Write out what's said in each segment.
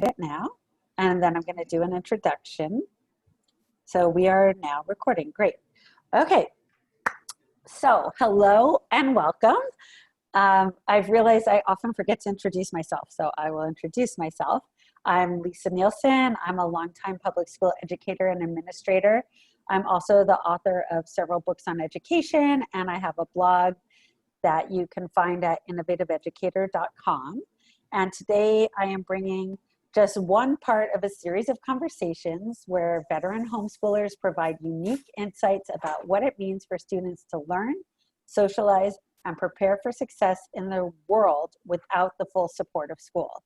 it now, and then I'm going to do an introduction. So we are now recording. Great. Okay. So hello and welcome. I've realized I often forget to introduce myself, so I will introduce myself. I'm Lisa Nielsen. I'm a longtime public school educator and administrator. I'm also the author of several books on education, and I have a blog that you can find at innovativeeducator.com. And today I am bringing just one part of a series of conversations where veteran homeschoolers provide unique insights about what it means for students to learn, socialize, and prepare for success in the world without the full support of school.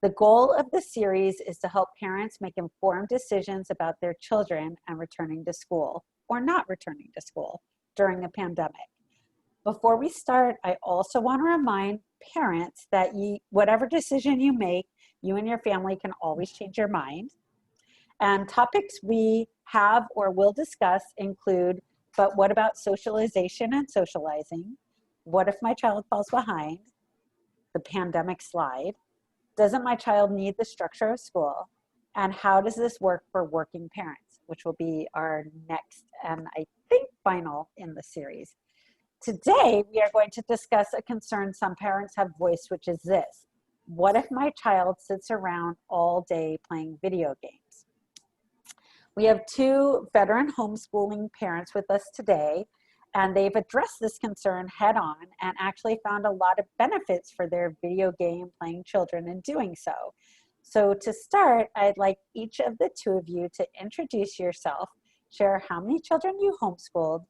The goal of the series is to help parents make informed decisions about their children and returning to school or not returning to school during a pandemic. Before we start, I also want to remind parents that whatever decision you make, you and your family can always change your mind. And topics we have or will discuss include, but what about socialization and socializing? What if my child falls behind? The pandemic slide. Doesn't my child need the structure of school? And how does this work for working parents, which will be our next and I think final in the series. Today, we are going to discuss a concern some parents have voiced, which is this. What if my child sits around all day playing video games? We have two veteran homeschooling parents with us today, and they've addressed this concern head on and actually found a lot of benefits for their video game playing children in doing so. So to start, I'd like each of the two of you to introduce yourself, share how many children you homeschooled,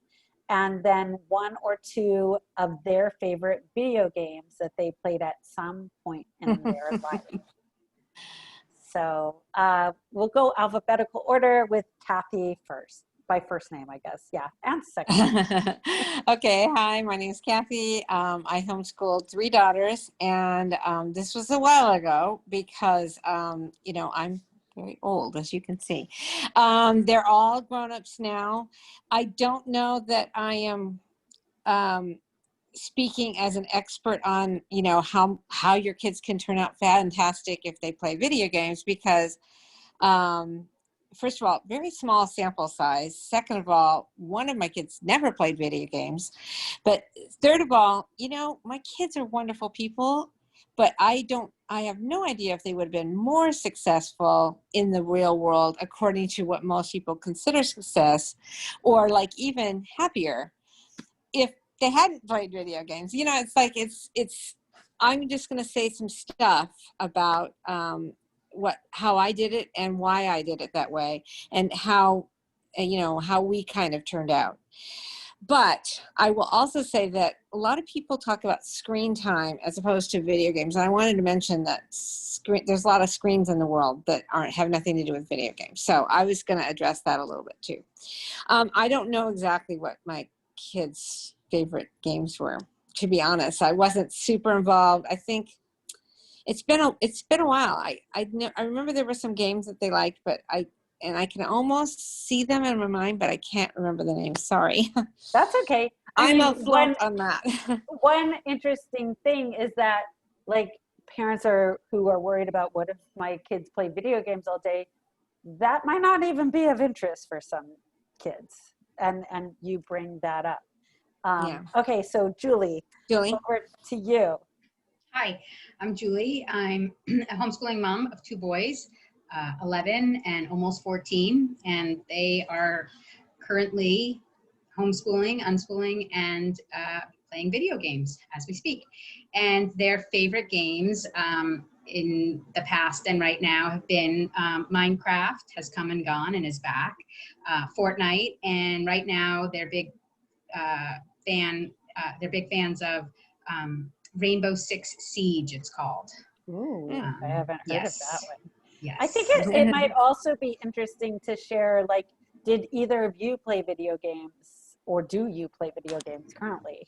and then one or two of their favorite video games that they played at some point in their life. So we'll go alphabetical order with Kathy first, by first name, I guess. Yeah, and second. Okay, hi, my name is Kathy. I homeschooled 3 daughters, and this was a while ago because, you know, I'm very old, as you can see. They're all grown-ups now. I don't know that I am speaking as an expert on, you know, how your kids can turn out fantastic if they play video games because, first of all, very small sample size. Second of all, one of my kids never played video games. But third of all, you know, my kids are wonderful people, but I have no idea if they would have been more successful in the real world according to what most people consider success, or like even happier if they hadn't played video games. You know, it's like I'm just going to say some stuff about how I did it and why I did it that way, and how, you know, how we kind of turned out. But I will also say that a lot of people talk about screen time as opposed to video games. And I wanted to mention that there's a lot of screens in the world that have nothing to do with video games. So I was going to address that a little bit too. I don't know exactly what my kids' favorite games were, to be honest. I wasn't super involved. I think it's been a while. I remember there were some games that they liked, but I can almost see them in my mind, but I can't remember the names. Sorry. That's okay. I'm a flop on that. One interesting thing is that, like, parents who are worried about what if my kids play video games all day, that might not even be of interest for some kids, and you bring that up. Yeah. Okay, so Julie, over to you. Hi, I'm Julie. I'm a homeschooling mom of 2 boys, 11 and almost 14, and they are currently homeschooling, unschooling, and playing video games as we speak. And their favorite games in the past and right now have been Minecraft has come and gone and is back, Fortnite, and right now they're big fans of Rainbow Six Siege, it's called. Ooh, I haven't heard of that one. Yes. I think it might also be interesting to share, like, did either of you play video games, or do you play video games currently?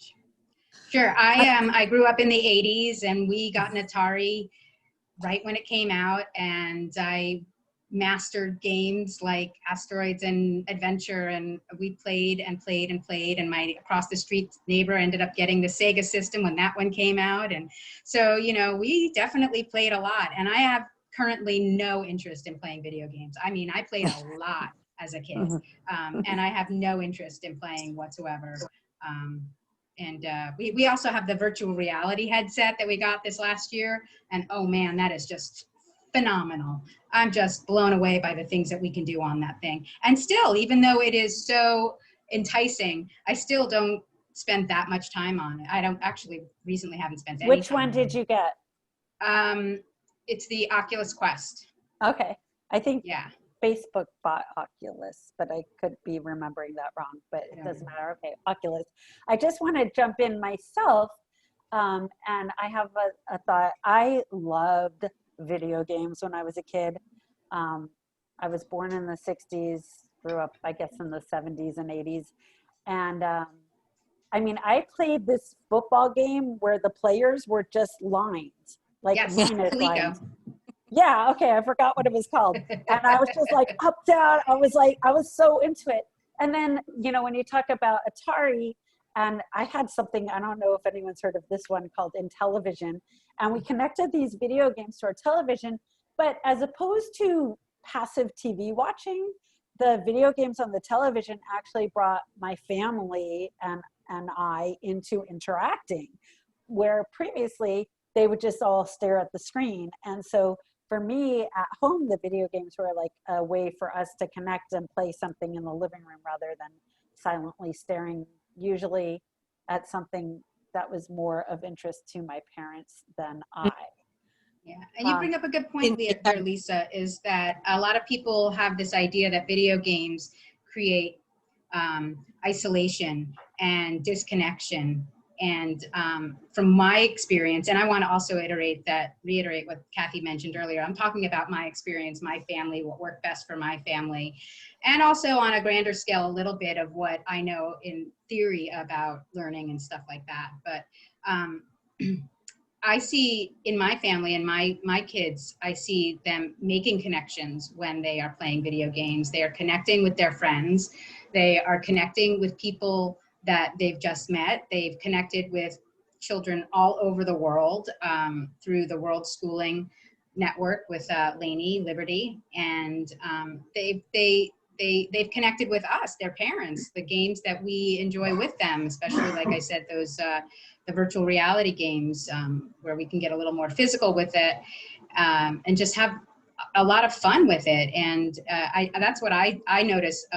Sure. I grew up in the 80s, and we got an Atari right when it came out, and I mastered games like Asteroids and Adventure, and we played and played and played, and my across the street neighbor ended up getting the Sega system when that one came out. And so, you know, we definitely played a lot, and I have currently no interest in playing video games. I mean, I played a lot as a kid, and I have no interest in playing whatsoever. And we also have the virtual reality headset that we got this last year. And oh man, that is just phenomenal. I'm just blown away by the things that we can do on that thing. And still, even though it is so enticing, I still don't spend that much time on it. I don't actually recently haven't spent any Which time one on did you get? it. It's the Oculus Quest. Okay. I think Yeah. Facebook bought Oculus, but I could be remembering that wrong, but it doesn't matter. Okay, Oculus. I just want to jump in myself, and I have a thought. I loved video games when I was a kid. I was born in the 60s, grew up, I guess, in the 70s and 80s. And I mean, I played this football game where the players were just lines, like Yes, minute Coleco. lines. Yeah, okay, I forgot what it was called. And I was just like up, down. I was so into it. And then, you know, when you talk about Atari, and I had something, I don't know if anyone's heard of this one called Intellivision, and we connected these video games to our television, but as opposed to passive TV watching, the video games on the television actually brought my family and I into interacting, where previously they would just all stare at the screen. And so for me at home, the video games were like a way for us to connect and play something in the living room rather than silently staring usually at something that was more of interest to my parents than I. Yeah, and you bring up a good point there, Lisa, is that a lot of people have this idea that video games create isolation and disconnection. And from my experience, and I want to also reiterate what Kathy mentioned earlier, I'm talking about my experience, my family, what worked best for my family, and also on a grander scale, a little bit of what I know in theory about learning and stuff like that. But I see in my family and my kids, I see them making connections when they are playing video games. They are connecting with their friends. They are connecting with people that they've just met. They've connected with children all over the world through the World Schooling Network with Lainey Liberty, and they've connected with us, their parents, the games that we enjoy with them, especially like I said, those the virtual reality games where we can get a little more physical with it and just have a lot of fun with it. And that's what I notice.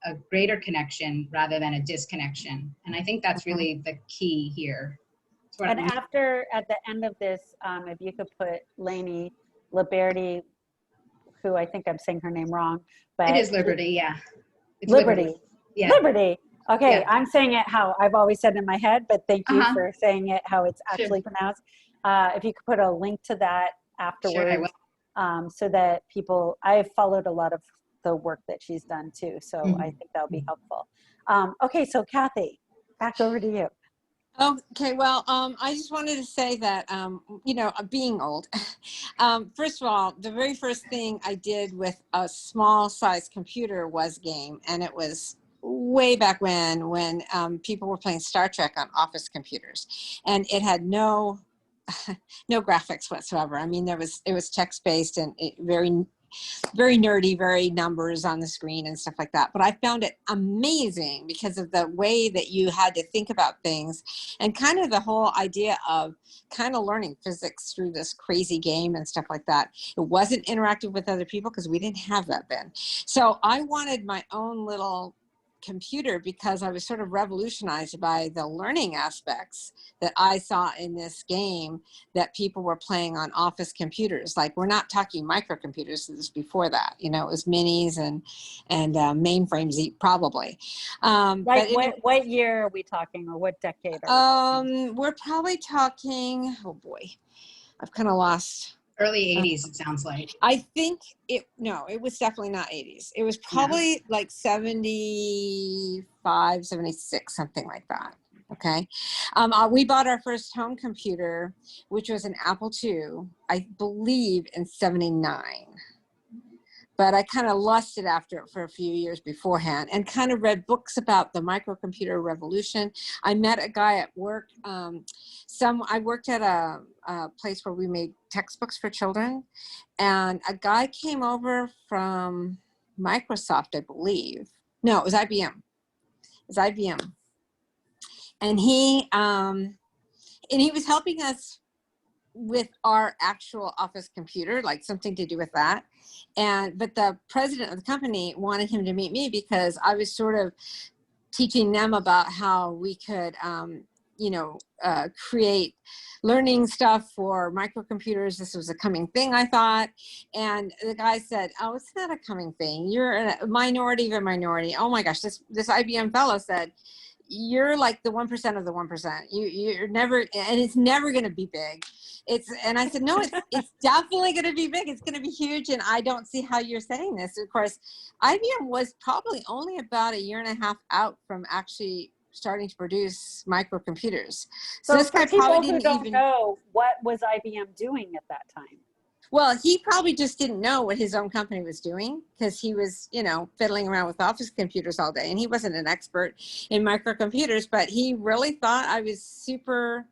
A greater connection rather than a disconnection. And I think that's really the key here. And after, at the end of this, if you could put Lainey Liberty, who I think I'm saying her name wrong, but it is Liberty, yeah. It's Liberty. Yeah. Liberty. Okay, Yeah. I'm saying it how I've always said in my head, but thank you for saying it how it's actually pronounced. If you could put a link to that afterwards, so that people, I've followed a lot of the work that she's done too. So I think that'll be helpful. Okay, so Kathy, back over to you. Okay, well, I just wanted to say that, you know, being old, first of all, the very first thing I did with a small size computer was game. And it was way back when people were playing Star Trek on office computers. And it had no graphics whatsoever. I mean, it was text-based and very nerdy, very numbers on the screen and stuff like that. But I found it amazing because of the way that you had to think about things and kind of the whole idea of kind of learning physics through this crazy game and stuff like that. It wasn't interactive with other people because we didn't have that then. So I wanted my own little computer because I was sort of revolutionized by the learning aspects that I saw in this game that people were playing on office computers. Like, we're not talking micrcomputers, this was before that, you know, it was minis and mainframes probably. Like what year are we talking, or what decade are we talking? We're probably talking, oh boy, I've kind of lost. Early 80s, it sounds like. I think it was definitely not 80s. It was probably like 75, 76, something like that. Okay. We bought our first home computer, which was an Apple II, I believe in 79. but I kind of lusted after it for a few years beforehand and kind of read books about the microcomputer revolution. I met a guy at work. I worked at a place where we made textbooks for children, and a guy came over from Microsoft, I believe. No, it was IBM. It was IBM. And he was helping us with our actual office computer, like something to do with that. But the president of the company wanted him to meet me because I was sort of teaching them about how we could, create learning stuff for microcomputers. This was a coming thing, I thought. And the guy said, "Oh, it's not a coming thing. You're a minority of a minority." Oh my gosh, this IBM fellow said, "You're like the 1% of the 1%. You're never, and it's never going to be big." And I said, "No, it's definitely going to be big. It's going to be huge. And I don't see how you're saying this." Of course, IBM was probably only about a year and a half out from actually starting to produce microcomputers. So this guy for people probably who didn't don't even know, what was IBM doing at that time? Well, he probably just didn't know what his own company was doing because he was, fiddling around with office computers all day. And he wasn't an expert in microcomputers, but he really thought I was super,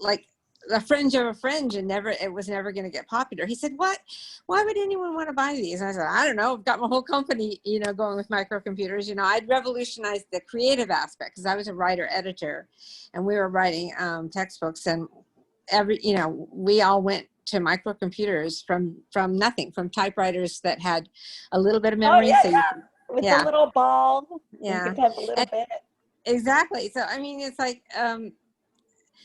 like a fringe of a fringe, and it was never going to get popular. He said, "What? Why would anyone want to buy these?" And I said, "I don't know. I've got my whole company, going with microcomputers. I'd revolutionized the creative aspect because I was a writer editor, and we were writing textbooks, and we all went to microcomputers from nothing, from typewriters that had a little bit of memory. Oh, So yeah. With the little ball. Yeah. You could have a little bit. Exactly. So, I mean, it's like,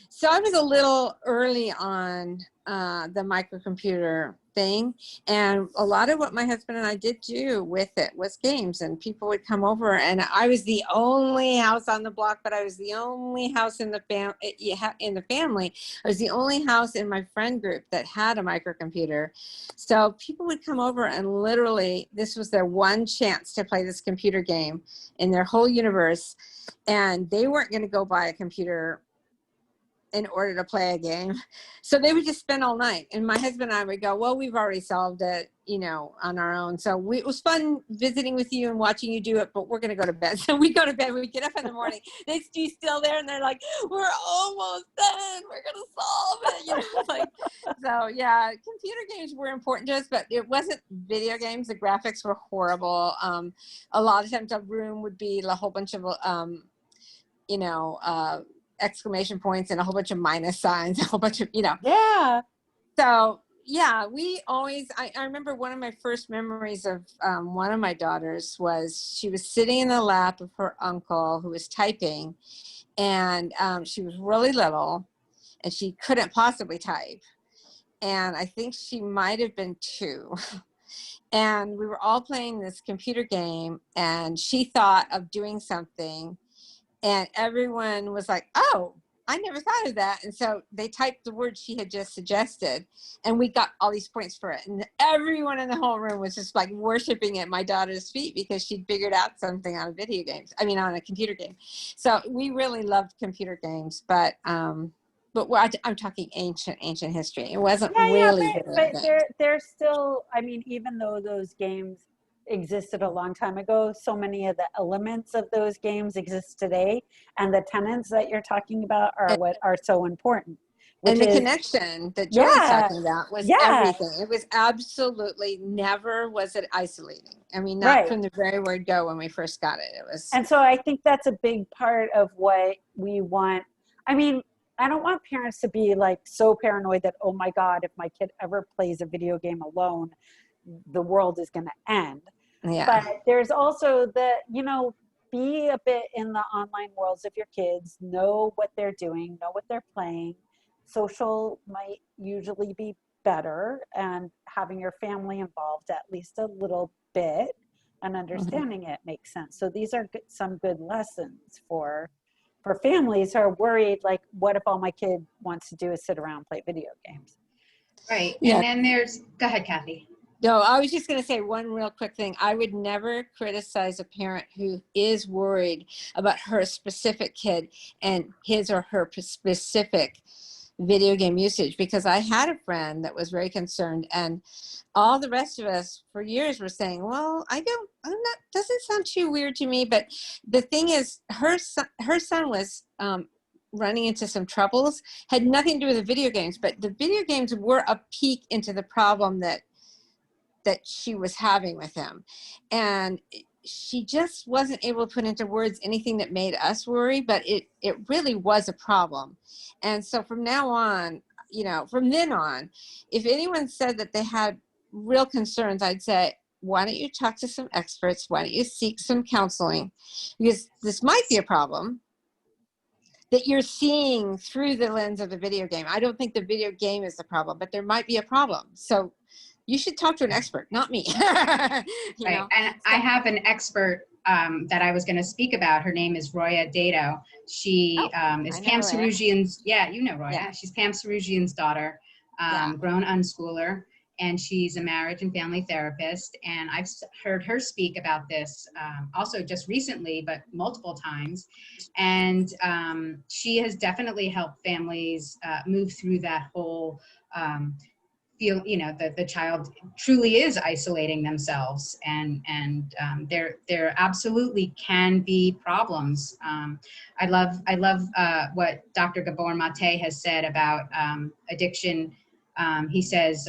so I was a little early on the microcomputer thing, and a lot of what my husband and I did do with it was games, and people would come over, and I was the only house on the block, but I was the only house in the family. I was the only house in my friend group that had a microcomputer. So people would come over, and literally this was their one chance to play this computer game in their whole universe, and they weren't going to go buy a computer in order to play a game. So they would just spend all night. And my husband and I would go, "Well, we've already solved it, on our own. So it was fun visiting with you and watching you do it, but we're going to go to bed." So we go to bed, we get up in the morning, next to you still there. And they're like, "We're almost done. We're going to solve it." So yeah, computer games were important to us, but it wasn't video games. The graphics were horrible. A lot of times a room would be a whole bunch of, exclamation points and a whole bunch of minus signs, a whole bunch of, Yeah. So yeah, I remember one of my first memories of one of my daughters was she was sitting in the lap of her uncle who was typing, and she was really little and she couldn't possibly type. And I think she might have been 2. And we were all playing this computer game, and she thought of doing something, and everyone was like, "Oh, I never thought of that." And so they typed the word she had just suggested, and we got all these points for it. And everyone in the whole room was just like worshiping at my daughter's feet because she'd figured out something on on a computer game. So we really loved computer games, but I'm talking ancient history. It wasn't really but they're still, even though those games existed a long time ago, so many of the elements of those games exist today, and the tenets that you're talking about are what are so important. And the connection that Julie's talking about was everything. It was absolutely, never was it isolating. Not from the very word go when we first got it. It was. And so I think that's a big part of what we want. I don't want parents to be like so paranoid that, "Oh my God, if my kid ever plays a video game alone, the world is going to end." Yeah. But there's also be a bit in the online worlds of your kids, know what they're doing, know what they're playing. Social might usually be better, and having your family involved at least a little bit and understanding it makes sense. So these are some good lessons for families who are worried, like, what if all my kid wants to do is sit around and play video games? Right. And then go ahead, Kathy. No, I was just going to say one real quick thing. I would never criticize a parent who is worried about her specific kid and his or her specific video game usage, because I had a friend that was very concerned, and all the rest of us for years were saying, well, I'm not, doesn't sound too weird to me. But the thing is, her son was running into some troubles, had nothing to do with the video games, but the video games were a peek into the problem that she was having with him. And she just wasn't able to put into words anything that made us worry, but it really was a problem. And so from now on, from then on, if anyone said that they had real concerns, I'd say, why don't you talk to some experts? Why don't you seek some counseling? Because this might be a problem that you're seeing through the lens of the video game. I don't think the video game is the problem, but there might be a problem. So you should talk to an expert, not me. Right. And I have an expert that I was going to speak about. Her name is Roya Dado. She is Pam Sarugian's, you know Roya. Yeah. She's Pam Sarugian's daughter, grown unschooler, and she's a marriage and family therapist. And I've heard her speak about this also just recently, but multiple times. And she has definitely helped families move through that whole feel, the child truly is isolating themselves, and there absolutely can be problems. I love what Dr. Gabor Mate has said about addiction. He says,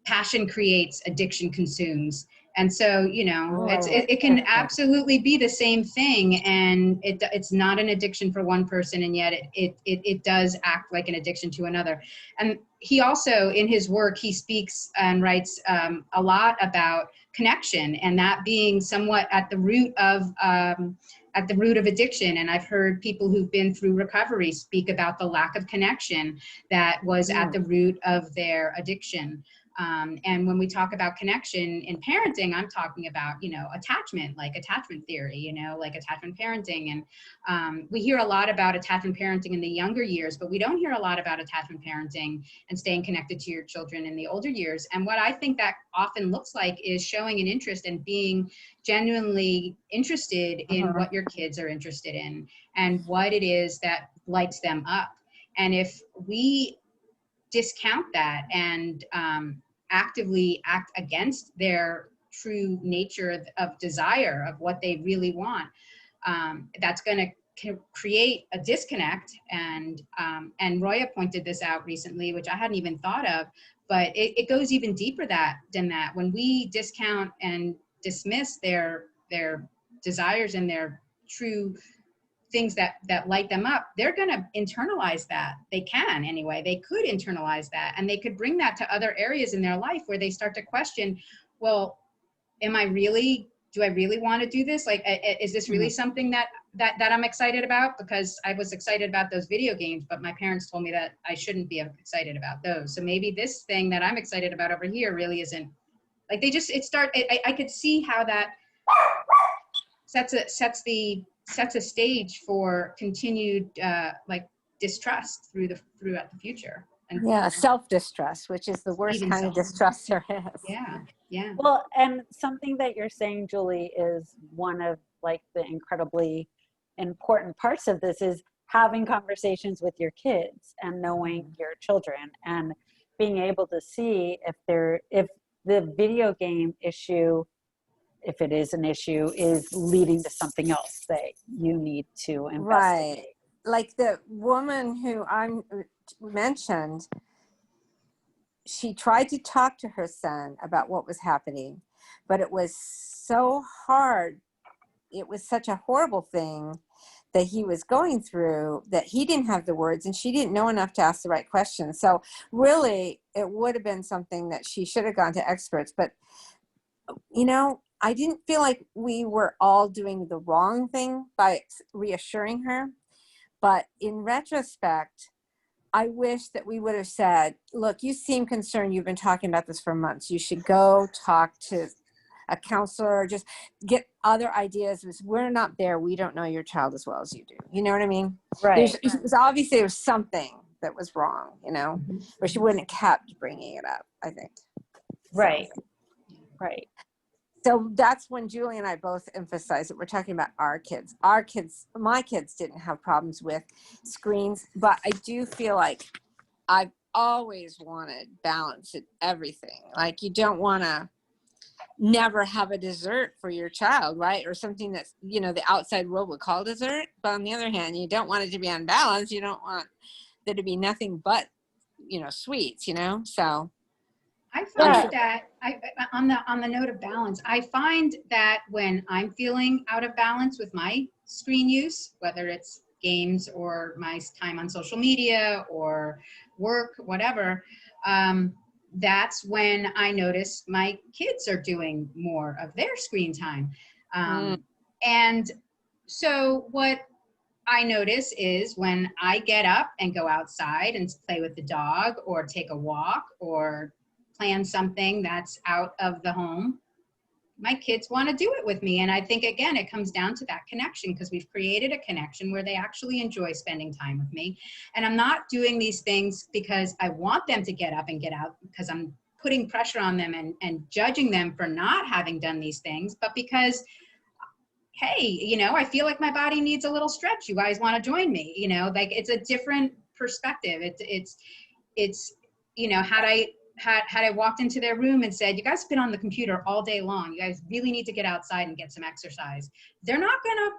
passion creates, addiction consumes. And so, it can absolutely be the same thing, and it's not an addiction for one person, and yet it does act like an addiction to another. And he also, in his work, he speaks and writes a lot about connection, and that being somewhat at the root of addiction. And I've heard people who've been through recovery speak about the lack of connection that was at the root of their addiction. And when we talk about connection in parenting, I'm talking about, attachment, like attachment theory, like attachment parenting. And we hear a lot about attachment parenting in the younger years, but we don't hear a lot about attachment parenting and staying connected to your children in the older years. And what I think that often looks like is showing an interest and being genuinely interested in what your kids are interested in and what it is that lights them up. And if we discount that and actively act against their true nature of desire, of what they really want, that's going to create a disconnect. And Roya pointed this out recently, which I hadn't even thought of, but it goes even deeper than that. When we discount and dismiss their desires and their true things that light them up, they're going to internalize that. They can anyway. They could internalize that, and they could bring that to other areas in their life where they start to question, well, do I really want to do this? Like, is this really something that I'm excited about? Because I was excited about those video games, but my parents told me that I shouldn't be excited about those. So maybe this thing that I'm excited about over here really isn't. Like, I could see how that sets a stage for continued distrust throughout the future. And self-distrust, which is the worst kind of distrust there is. Yeah. Well, and something that you're saying, Julie, is one of the incredibly important parts of this is having conversations with your kids and knowing your children and being able to see if the video game issue, if it is an issue, is leading to something else that you need to investigate. Right. Like the woman who I mentioned, she tried to talk to her son about what was happening, but it was so hard. It was such a horrible thing that he was going through that he didn't have the words, and she didn't know enough to ask the right questions. So really, it would have been something that she should have gone to experts. But, I didn't feel like we were all doing the wrong thing by reassuring her. But in retrospect, I wish that we would have said, look, you seem concerned. You've been talking about this for months. You should go talk to a counselor, or just get other ideas. We're not there. We don't know your child as well as you do. You know what I mean? Right. Obviously there was something that was wrong, or she wouldn't have kept bringing it up, I think. Right. So. Right. So that's when Julie and I both emphasize that we're talking about our kids. Our kids, my kids didn't have problems with screens, but I do feel like I've always wanted balance in everything. Like, you don't want to never have a dessert for your child, right? Or something that's, you know, the outside world would call dessert. But on the other hand, you don't want it to be unbalanced. You don't want there to be nothing but, you know, sweets, you know? So I I'm find sure. that on the note of balance, I find that when I'm feeling out of balance with my screen use, whether it's games or my time on social media or work, whatever, that's when I notice my kids are doing more of their screen time. Mm. And so what I notice is when I get up and go outside and play with the dog or take a walk or plan something that's out of the home, my kids want to do it with me. And I think, again, it comes down to that connection, because we've created a connection where they actually enjoy spending time with me. And I'm not doing these things because I want them to get up and get out, because I'm putting pressure on them and judging them for not having done these things, but because, hey, you know, I feel like my body needs a little stretch. You guys want to join me? You know, like, it's a different perspective. It's, you know, had I walked into their room and said, you guys have been on the computer all day long, you guys really need to get outside and get some exercise, they're not gonna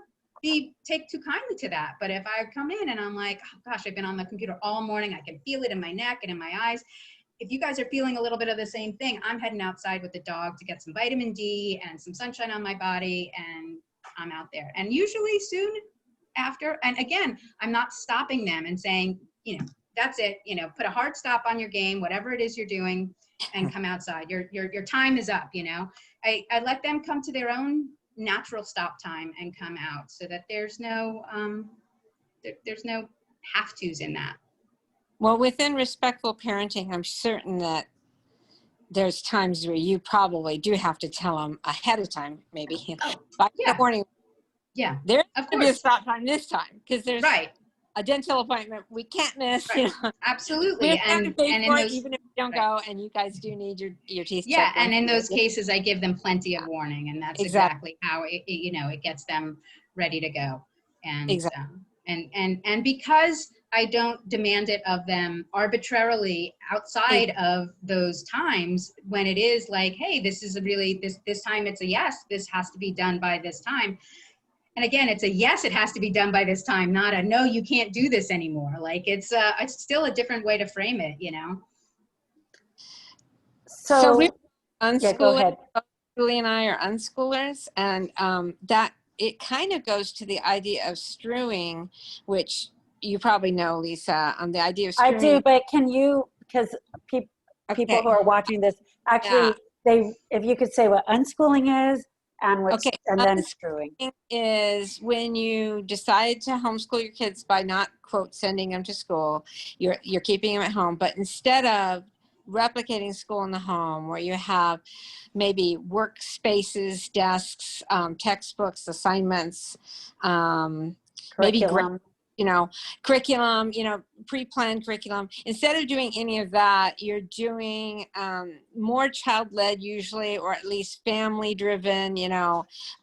take too kindly to that. But if I come in and I'm like, oh gosh, I've been on the computer all morning, I can feel it in my neck and in my eyes. If you guys are feeling a little bit of the same thing, I'm heading outside with the dog to get some vitamin D and some sunshine on my body, and I'm out there. And usually soon after, and again, I'm not stopping them and saying, you know, that's it, you know, put a hard stop on your game, whatever it is you're doing, and come outside. Your time is up, you know. I let them come to their own natural stop time and come out, so that there's no have-tos in that. Well, within respectful parenting, I'm certain that there's times where you probably do have to tell them ahead of time, maybe Oh, by yeah. the morning. Yeah, There's of going to be a course. stop time this time, because there's Right, a dental appointment we can't miss. right. You know, we Absolutely. have to pay And in for it, those, even if you don't right. go. And you guys do need your teeth Yeah, checked and once in a year. those cases, I give them plenty of warning, and that's Exactly. exactly how you know, it gets them ready to go. And Exactly. and because I don't demand it of them arbitrarily outside of those times, when it is like, hey, this is a really this time it's a yes, this has to be done by this time. And again, it's a yes, it has to be done by this time, not a no, you can't do this anymore. Like, it's still a different way to frame it, you know. So we're So, yeah, go unschoolers. ahead. Julie and I are unschoolers, and that it kind of goes to the idea of strewing, which you probably know, Lisa. The idea of I strewing. do, but can you, because people who Okay. are watching this, Yeah. actually, if you could say what unschooling is Okay. and then screwing. Unschooling is when you decide to homeschool your kids by not, quote, sending them to school. You're keeping them at home, but instead of replicating school in the home, where you have maybe workspaces, desks, textbooks, assignments, maybe Curriculum. curriculum, pre-planned curriculum. Instead of doing any of that, you're doing more child-led usually, or at least family-driven.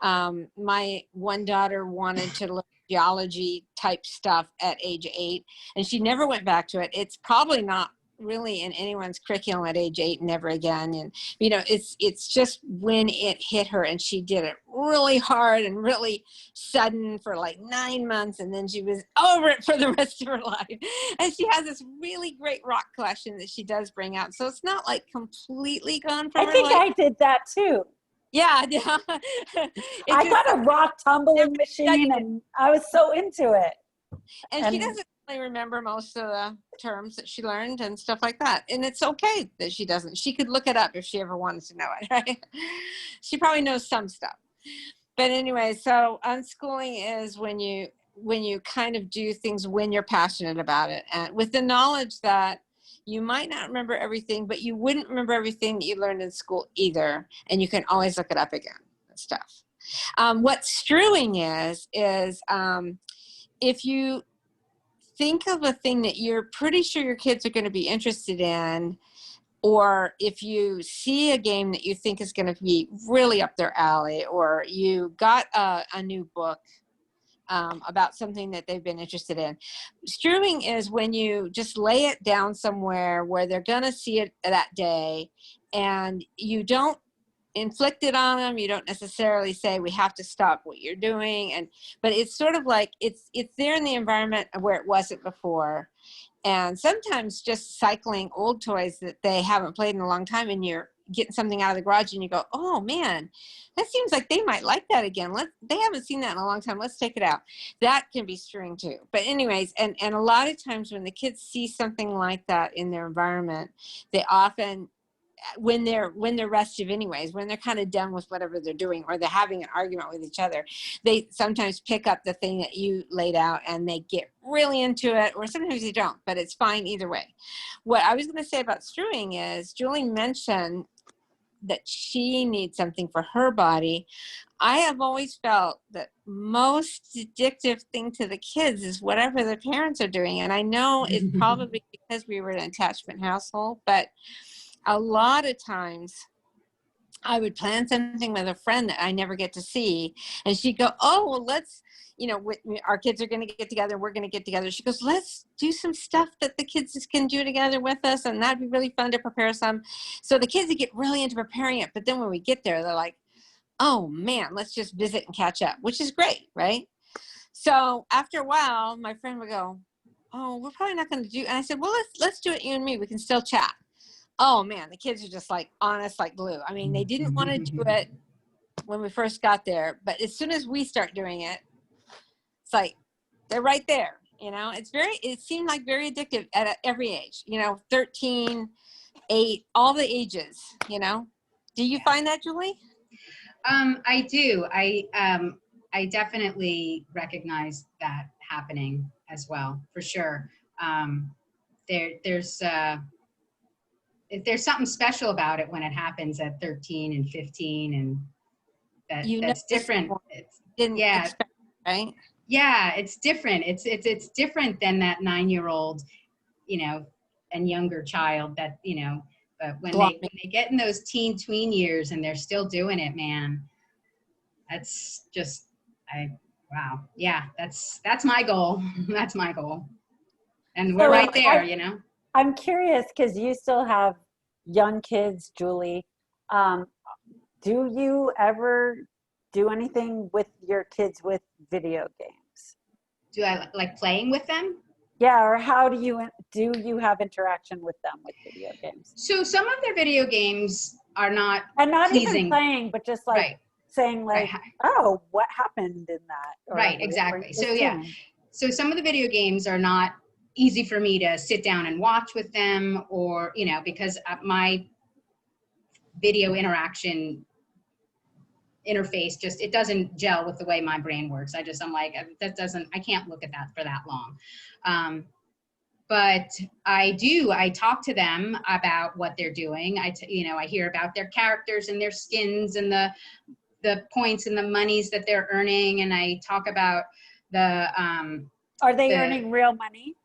My one daughter wanted to learn geology type stuff at age 8, and she never went back to it. It's probably not really in anyone's curriculum at age 8, never again. And it's just when it hit her, and she did it really hard and really sudden for like 9 months, and then she was over it for the rest of her life. And she has this really great rock collection that she does bring out, so it's not like completely gone from I her think life. I did that too. Yeah. I got a rock tumbling machine, and I was so into it. And she doesn't really remember most of the terms that she learned and stuff like that. And it's okay that she doesn't. She could look it up if she ever wanted to know it, right? She probably knows some stuff. But anyway, so unschooling is when you kind of do things when you're passionate about it, and with the knowledge that you might not remember everything, but you wouldn't remember everything that you learned in school either. And you can always look it up again and stuff. What strewing is if you think of a thing that you're pretty sure your kids are going to be interested in, or if you see a game that you think is going to be really up their alley, or you got a new book about something that they've been interested in. Strewing is when you just lay it down somewhere where they're going to see it that day, and you don't inflict it on them. You don't necessarily say we have to stop what you're doing, but it's sort of like it's there in the environment where it wasn't before. And sometimes just cycling old toys that they haven't played in a long time, and you're getting something out of the garage and you go, oh man, that seems like they might like that again. They haven't seen that in a long time. Let's take it out. That can be Strewing too. But anyways, and a lot of times when the kids see something like that in their environment, they often, when they're restive anyways, when they're kind of done with whatever they're doing, or they're having an argument with each other, they sometimes pick up the thing that you laid out and they get really into it, or sometimes they don't, but it's fine either way. What I was going to say about Strewing is Julie mentioned that she needs something for her body. I have always felt that most addictive thing to the kids is whatever the parents are doing. And I know it's probably because we were an attachment household, but a lot of times I would plan something with a friend that I never get to see, and she'd go, oh, well, let's, our kids are going to get together. We're going to get together. She goes, let's do some stuff that the kids can do together with us, and that'd be really fun to prepare some. So the kids get really into preparing it, but then when we get there, they're like, oh man, let's just visit and catch up, which is great, right? So after a while, my friend would go, oh, we're probably not going to do, and I said, well, let's do it, you and me. We can still chat. Oh man, the kids are just like honest like glue. I mean, they didn't want to do it when we first got there, but as soon as we start doing it, it's like they're right there. It seemed like very addictive at every age, 13, 8, all the ages, Do you find that, Julie? I do. I definitely recognize that happening as well, for sure. There's something special about it when it happens at 13 and 15, and that's different. Yeah. Expect, right? Yeah, it's different. It's different than that 9-year-old, and younger child that, but when they get in those tween years and they're still doing it, man, that's just, wow. Yeah, that's my goal. That's my goal. And we're right there, I'm curious, because you still have young kids, Julie. Do you ever do anything with your kids with video games? Do I like playing with them? Yeah, or how do you have interaction with them with video games? So some of their video games are not pleasing. Even playing, but just like saying like, oh, what happened in that? Right, exactly. So yeah, so some of the video games are not easy for me to sit down and watch with them, or, because my video interaction interface it doesn't gel with the way my brain works. I'm like, I can't look at that for that long. But I talk to them about what they're doing. I hear about their characters and their skins and the points and the monies that they're earning. And I talk about are they earning real money?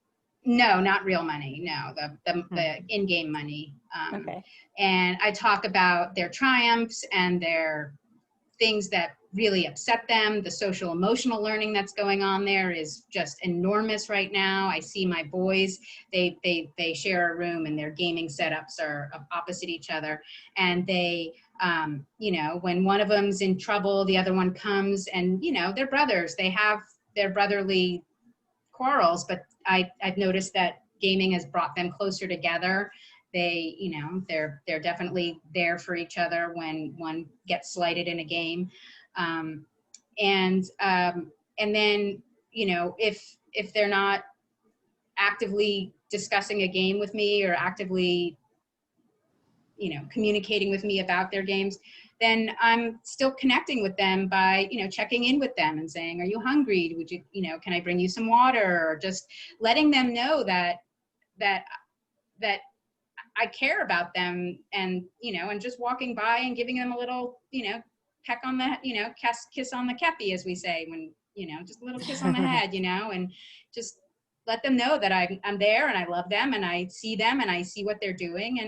No, not real money. No, the in-game money. Okay. And I talk about their triumphs and their things that really upset them. The social emotional learning that's going on there is just enormous right now. I see my boys, they share a room and their gaming setups are opposite each other. And they, when one of them's in trouble, the other one comes, and, they're brothers. They have their brotherly quarrels, but I've noticed that gaming has brought them closer together. They, they're definitely there for each other when one gets slighted in a game. And then, if they're not actively discussing a game with me or actively, communicating with me about their games, then I'm still connecting with them by, checking in with them and saying, are you hungry? Would you, can I bring you some water? Or just letting them know that I care about them, and, and just walking by and giving them a little, peck on the, kiss on the kepi, as we say, when, just a little kiss on the head, and just let them know that I'm there and I love them and I see them and I see what they're doing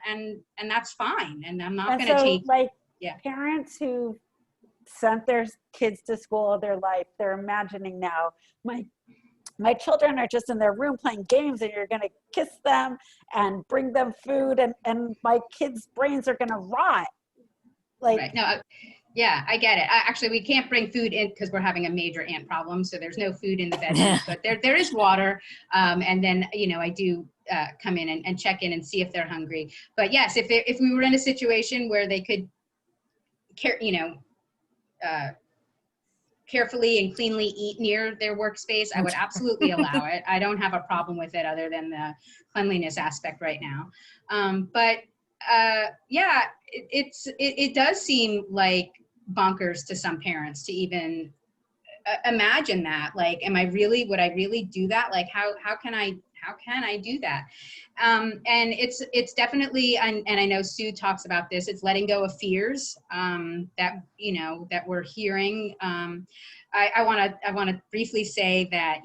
and that's fine. And I'm not And going to so change. like Yeah. parents who sent their kids to school all their life, they're imagining now, my children are just in their room playing games and you're going to kiss them and bring them food and my kids' brains are going to rot. Like, Right. No, yeah, I get it. Actually, we can't bring food in because we're having a major ant problem. So there's no food in the bedrooms, but there is water. And then, I do come in and check in and see if they're hungry. But yes, if we were in a situation where they could carefully and cleanly eat near their workspace, I would absolutely allow it. I don't have a problem with it other than the cleanliness aspect right now. Yeah, it does seem like bonkers to some parents to even imagine that. Like, would I really do that? Like, how can I do that? And it's definitely, and I know Sue talks about this, it's letting go of fears that we're hearing. I want to briefly say that,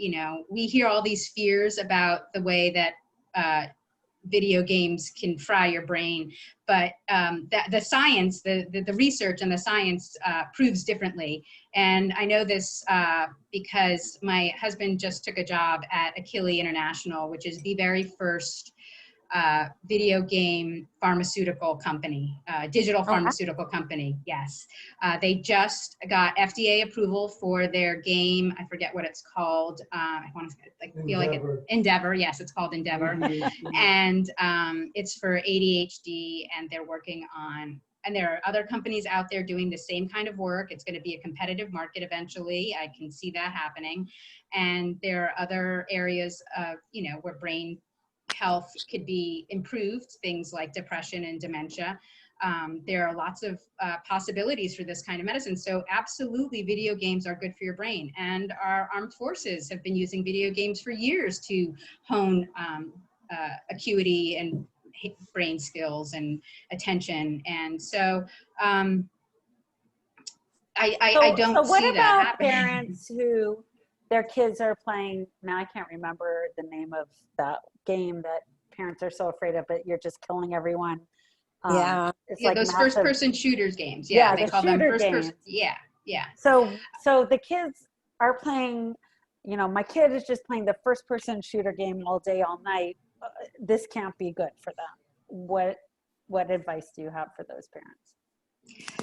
we hear all these fears about the way that video games can fry your brain, but that the science, the research and the science proves differently. And I know this because my husband just took a job at Achille International, which is the very first video game pharmaceutical company, digital pharmaceutical company. Yes. They just got FDA approval for their game. I forget what it's called. I want to feel like Endeavor. Yes, it's called Endeavor. And it's for ADHD, and they're working on, and there are other companies out there doing the same kind of work. It's going to be a competitive market eventually. I can see that happening. And there are other areas of, where brain health could be improved, things like depression and dementia. There are lots of possibilities for this kind of medicine. So absolutely, video games are good for your brain. And our armed forces have been using video games for years to hone acuity and brain skills and attention. And so I don't see that happening. Parents who their kids are playing, now I can't remember the name of that game that parents are so afraid of, but you're just killing everyone. It's like those massive first-person shooters games. Yeah, they call them first-person. Yeah. So the kids are playing, my kid is just playing the first-person shooter game all day, all night. This can't be good for them. What advice do you have for those parents?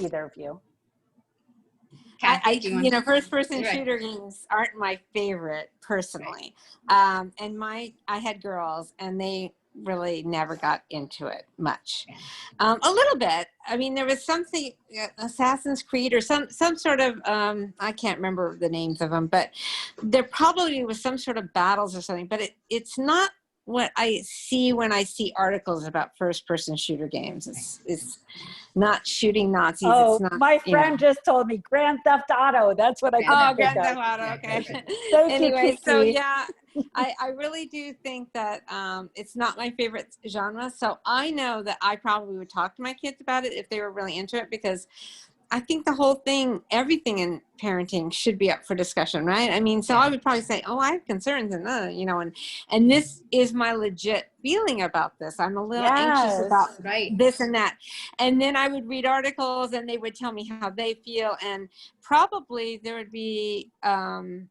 Either of you? First-person shooter games aren't my favorite personally. Right. I had girls, and they really never got into it much. A little bit. I mean, there was something, Assassin's Creed or some sort of, I can't remember the names of them, but there probably was some sort of battles or something, but it's not what I see when I see articles about first-person shooter games. It's not shooting Nazis. Oh, it's not, my friend just told me Grand Theft Auto. That's what I call it. Oh, Grand Theft Auto. Okay. Anyway, so yeah, I really do think that it's not my favorite genre. So I know that I probably would talk to my kids about it if they were really into it, because I think the whole thing, everything in parenting should be up for discussion, right? I mean, so I would probably say, oh, I have concerns and, and this is my legit feeling about this. I'm a little anxious about this and that. And then I would read articles and they would tell me how they feel. And probably there would be, some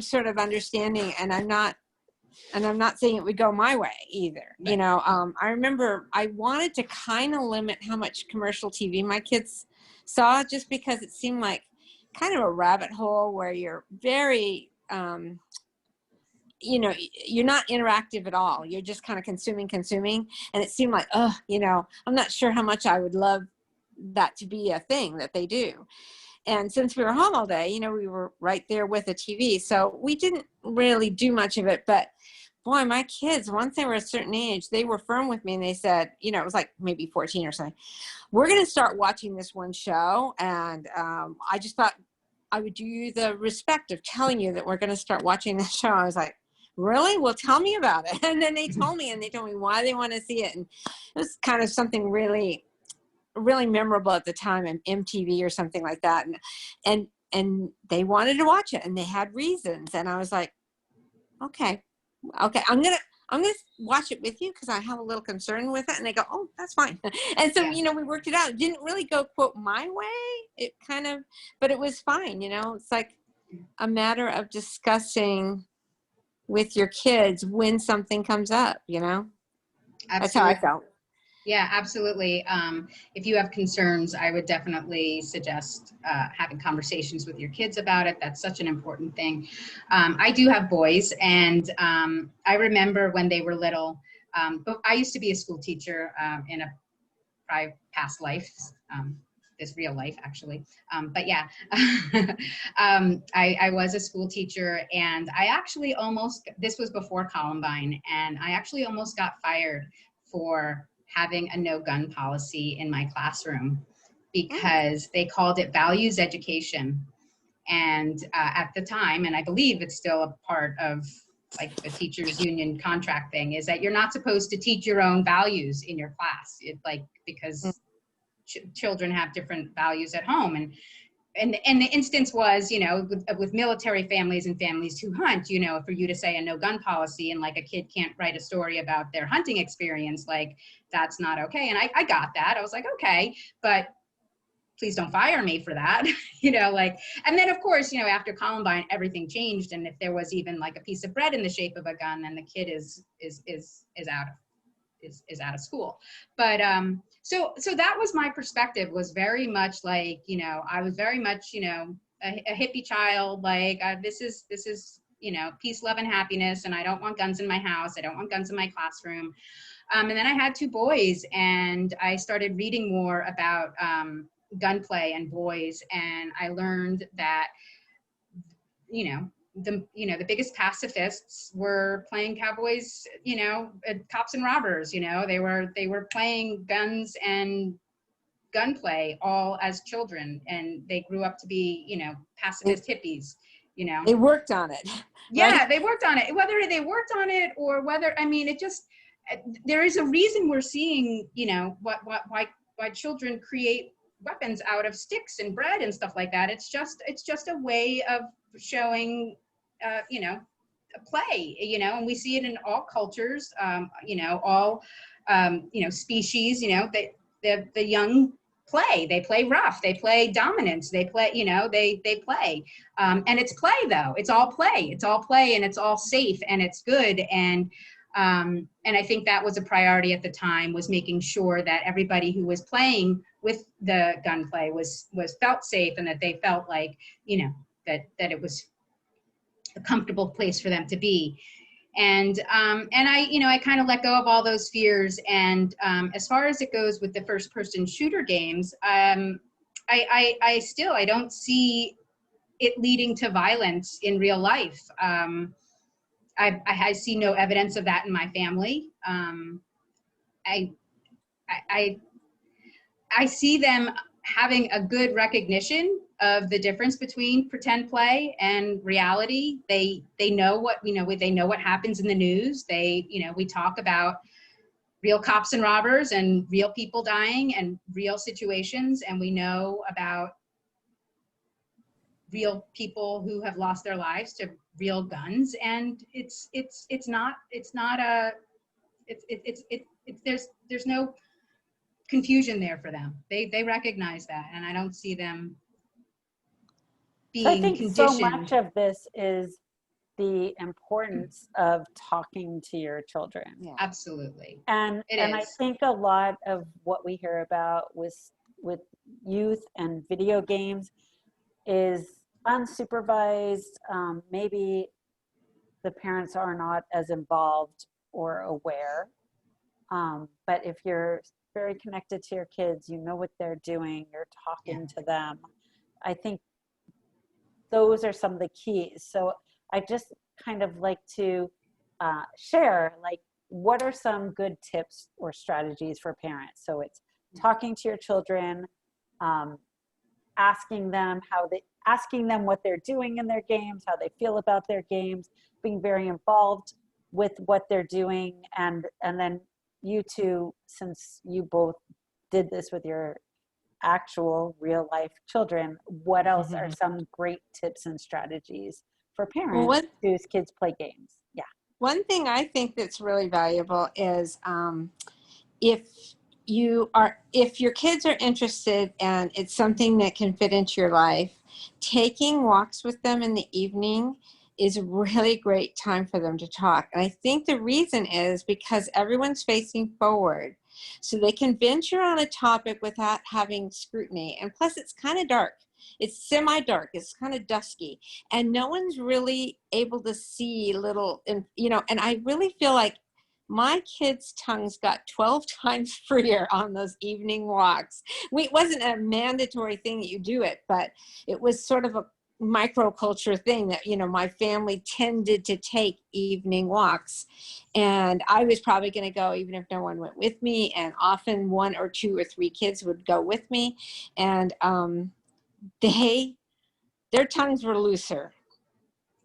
sort of understanding, and I'm not saying it would go my way either. Right. I remember I wanted to kind of limit how much commercial TV my kids saw, just because it seemed like kind of a rabbit hole where you're very, you're not interactive at all. You're just kind of consuming. And it seemed like, I'm not sure how much I would love that to be a thing that they do. And since we were home all day, we were right there with the TV. So we didn't really do much of it. But boy, my kids, once they were a certain age, they were firm with me. And they said, it was like maybe 14 or something. We're going to start watching this one show. And I just thought I would do you the respect of telling you that we're going to start watching this show. I was like, really? Well, tell me about it. And then they told me why they want to see it. And it was kind of something really memorable at the time, in MTV or something like that. And they wanted to watch it, and they had reasons. And I was like, Okay. Okay. I'm gonna watch it with you because I have a little concern with it. And they go, oh, that's fine. And so, Yeah. we worked it out. It didn't really go quote my way. It kind of, but it was fine. It's like a matter of discussing with your kids when something comes up, That's how I Absolutely. felt. Yeah, absolutely. If you have concerns, I would definitely suggest having conversations with your kids about it. That's such an important thing. I do have boys, and I remember when they were little, but I used to be a school teacher in a past life, this real life actually. But yeah, I was a school teacher, and I actually this was before Columbine, and I actually almost got fired for having a no gun policy in my classroom because they called it values education. And at the time, and I believe it's still a part of like the teachers union contract thing, is that you're not supposed to teach your own values in your class. Because children have different values at home. And the instance was, with military families and families who hunt, for you to say a no gun policy and like a kid can't write a story about their hunting experience, like that's not okay. And I got that. I was like, okay, but please don't fire me for that. And then of course, after Columbine, everything changed. And if there was even like a piece of bread in the shape of a gun, then the kid is out of school. But so that was my perspective, was very much like, I was very much, a hippie child, like this is peace, love, and happiness, and I don't want guns in my house, I don't want guns in my classroom. And then I had two boys, and I started reading more about gunplay and boys, and I learned that the biggest pacifists were playing cowboys, cops and robbers. They were playing guns and gunplay all as children, and they grew up to be pacifist hippies. They worked on it. Yeah, Right? they worked on it. Whether they worked on it or whether, it just, there is a reason we're seeing, why children create weapons out of sticks and bread and stuff like that. It's just a way of showing, play, and we see it in all cultures, all, species, the young they play rough, they play dominance, they play, they play, and it's play though, it's all play, and it's all safe, and it's good. And I think that was a priority at the time, was making sure that everybody who was playing with the gunplay was felt safe, and that they felt like, that it was a comfortable place for them to be. And I kind of let go of all those fears. And as far as it goes with the first person shooter games, I don't see it leading to violence in real life. I see no evidence of that in my family. I see them having a good recognition of the difference between pretend play and reality. They know what, they know what happens in the news. We talk about real cops and robbers and real people dying and real situations. And we know about real people who have lost their lives to real guns. And there's no confusion there for them. They recognize that, and I don't see them So I being think so conditioned. much of this is the importance of talking to your children. Yeah. Absolutely. And I think a lot of what we hear about with youth and video games is unsupervised. Maybe the parents are not as involved or aware. But if you're very connected to your kids, you know what they're doing, you're talking to them. I think those are some of the keys. So I just kind of like to share, like, what are some good tips or strategies for parents? So it's talking to your children, asking them what they're doing in their games, how they feel about their games, being very involved with what they're doing, and then you two, since you both did this with your actual real life children, what else are some great tips and strategies for parents whose kids play games? One thing I think that's really valuable is if your kids are interested and it's something that can fit into your life, taking walks with them in the evening is a really great time for them to talk. And I think the reason is because everyone's facing forward. So they can venture on a topic without having scrutiny. And plus it's kind of dark. It's semi-dark. It's kind of dusky. And no one's really able to see little, and I really feel like my kids' tongues got 12 times freer on those evening walks. It wasn't a mandatory thing that you do it, but it was sort of a microculture thing that, my family tended to take evening walks. And I was probably going to go even if no one went with me. And often 1 or 2 or 3 kids would go with me. And their tongues were looser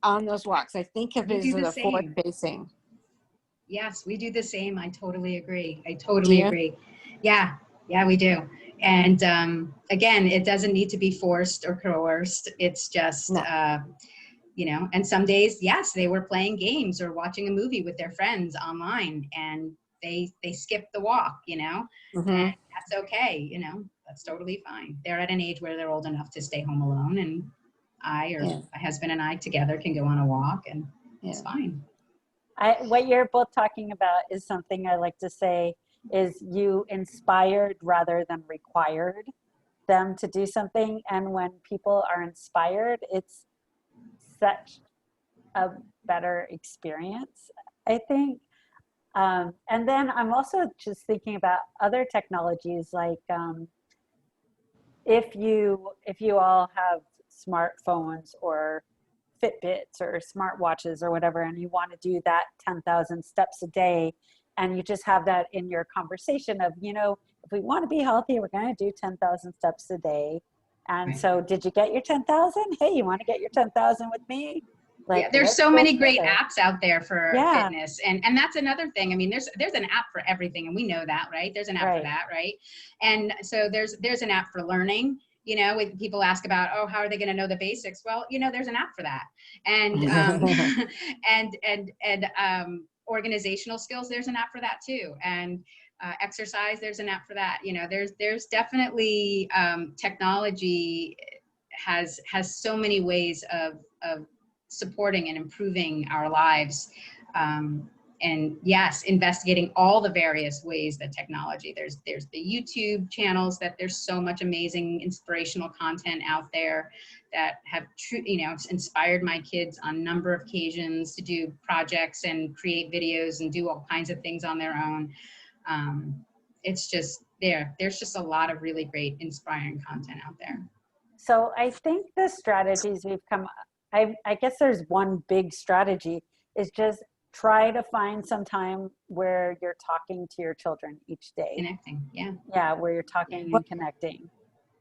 on those walks. I think of We it do the as a forward same. facing. Yes, we do the same. I totally agree. I Do totally you? agree. Yeah, yeah, we do. And again, it doesn't need to be forced or coerced. It's just, No. And some days, yes, they were playing games or watching a movie with their friends online, and they skipped the walk, and Mm-hmm. that's okay. That's totally fine. They're at an age where they're old enough to stay home alone, and Yeah. my husband and I together can go on a walk, and it's Yeah. fine. What you're both talking about is something I like to say is you inspired rather than required them to do something. And when people are inspired, it's such a better experience, I think. And then I'm also just thinking about other technologies, like if you all have smartphones or Fitbits or smartwatches or whatever, and you want to do that 10,000 steps a day, and you just have that in your conversation of, if we want to be healthy, we're going to do 10,000 steps a day. And Right. so, did you get your 10,000? Hey, you want to get your 10,000 with me? Yeah, there's let's so go many great together. apps out there for Yeah, fitness, and that's another thing. I mean, there's an app for everything, and we know that, right? There's an app for right. that, right? And so there's an app for learning. When people ask about, oh, how are they going to know the basics? Well, there's an app for that, and organizational skills. There's an app for that too, and exercise. There's an app for that. There's definitely technology has so many ways of supporting and improving our lives. And yes, investigating all the various ways that technology, there's the YouTube channels that there's so much amazing inspirational content out there that have inspired my kids on a number of occasions to do projects and create videos and do all kinds of things on their own. It's just there's just a lot of really great inspiring content out there. So I think the strategies we've come, I guess there's one big strategy is just try to find some time where you're talking to your children each day. Connecting, yeah. Yeah, where you're talking and connecting.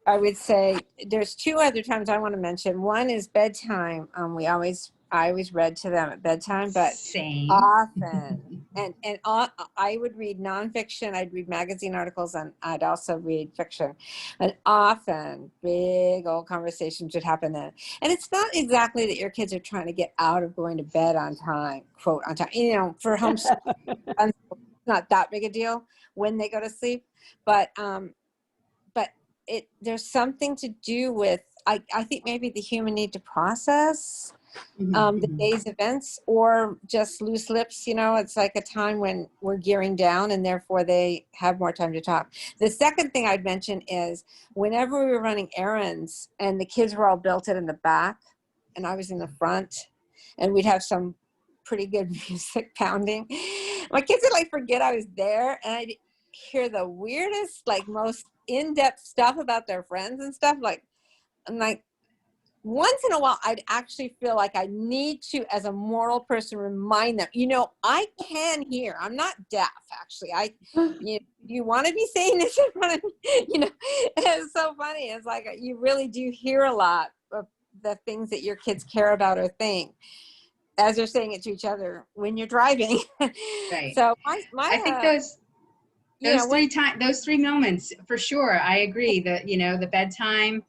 I would say there's 2 other times I want to mention. One is bedtime. I always read to them at bedtime, but Same. often, and I would read nonfiction. I'd read magazine articles, and I'd also read fiction. And often, big old conversations would happen then. And it's not exactly that your kids are trying to get out of going to bed on time, quote on time. For homeschooling, it's not that big a deal when they go to sleep, but there's something to do with, I think maybe the human need to process the day's events, or just loose lips. It's like a time when we're gearing down, and therefore they have more time to talk. The second thing I'd mention is whenever we were running errands and the kids were all belted in the back and I was in the front, and we'd have some pretty good music pounding, my kids would forget I was there, and I'd hear the weirdest, most in-depth stuff about their friends and stuff. I'm like, once in a while, I'd actually feel like I need to, as a moral person, remind them, I can hear. I'm not deaf, actually. You want to be saying this in front of me? It's so funny. It's like you really do hear a lot of the things that your kids care about or think as they're saying it to each other when you're driving. Right. So I think those 3 moments for sure. I agree that, the bedtime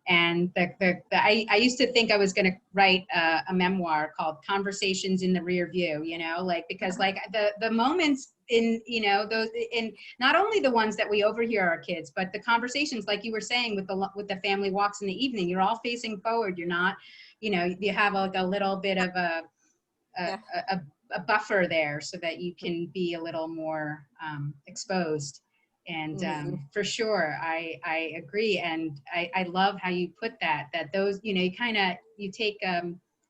And I used to think I was going to write a memoir called Conversations in the Rear View, you know, like, because like the moments in, you know, those in not only the ones that we overhear our kids, but the conversations, like you were saying, with the family walks in the evening, you're all facing forward. You're not, you know, you have like a little bit of a, Yeah. a buffer there so that you can be a little more exposed. And for sure, I agree. And I love how you put that those, you know, you take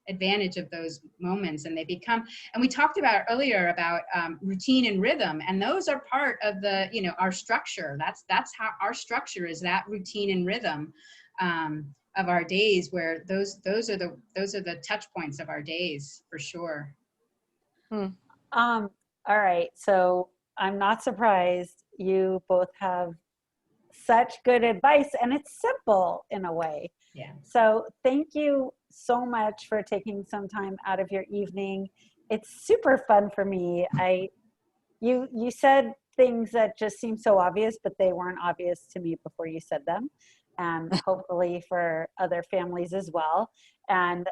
advantage of those moments, and they become, and we talked about earlier about routine and rhythm, and those are part of the, you know, our structure. That's how our structure is, that routine and rhythm of our days, where those are the touch points of our days, for sure. All right, so I'm not surprised you both have such good advice, and it's simple in a way. Yeah. So thank you so much for taking some time out of your evening. It's super fun for me. You said things that just seem so obvious, but they weren't obvious to me before you said them, and hopefully for other families as well. And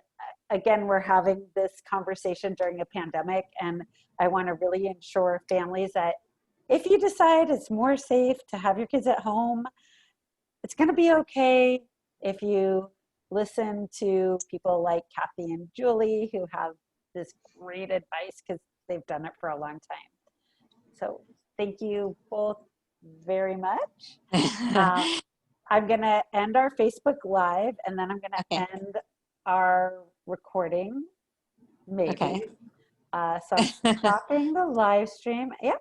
again, we're having this conversation during a pandemic, and I want to really ensure families that if you decide it's more safe to have your kids at home, it's going to be okay if you listen to people like Kathy and Julie, who have this great advice because they've done it for a long time. So thank you both very much. I'm going to end our Facebook Live, and then I'm going to Okay. end our recording, maybe. Okay. So I'm stopping the live stream. Yep.